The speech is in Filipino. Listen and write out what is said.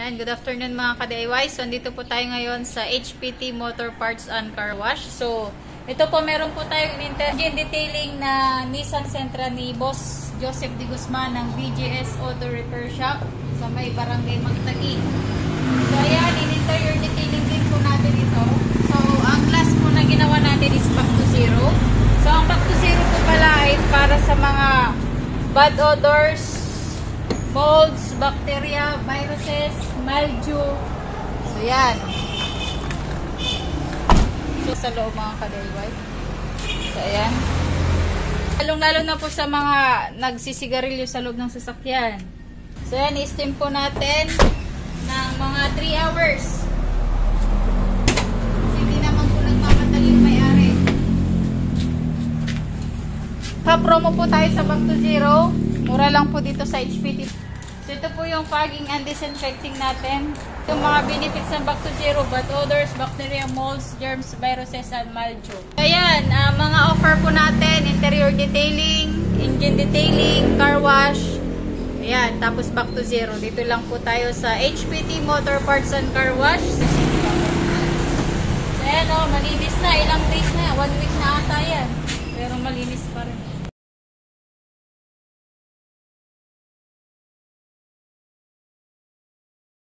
Ayan, good afternoon mga ka-DIY. So, andito po tayo ngayon sa HPT Motor Parts and Car Wash. So, ito po meron po tayong engine detailing na Nissan Sentra ni Boss Joseph De Guzman ng BGS Auto Repair Shop sa may Barangay Magtagi. So, ayan, in-interior detailing din po natin ito. So, ang class po na ginawa natin is back to zero. So, ang back to zero po pala ay para sa mga bad odors, molds, bacteria, viruses, mildew. So, yan. So, sa loob mga ka-DIY. So, ayan. Lalong-lalo na po sa mga nagsisigarilyo sa loob ng sasakyan. So, yan. I-steam po natin ng mga 3 hours. Kasi hindi naman po nagmamadali yung may-ari. Pa-promo po tayo sa Back to Zero. Mura lang po dito sa HPT. So, ito po yung fogging and disinfecting natin. Yung mga benefits ng Back to Zero, bad odors, bacteria, molds, germs, viruses, and mildew. Ayan, mga offer po natin, interior detailing, engine detailing, car wash. Ayan, tapos Back to Zero. Dito lang po tayo sa HPT Motor Parts and Car Wash. So, ayan o, malinis na. Ilang days na. 1 week na ata yan. Pero malinis pa rin.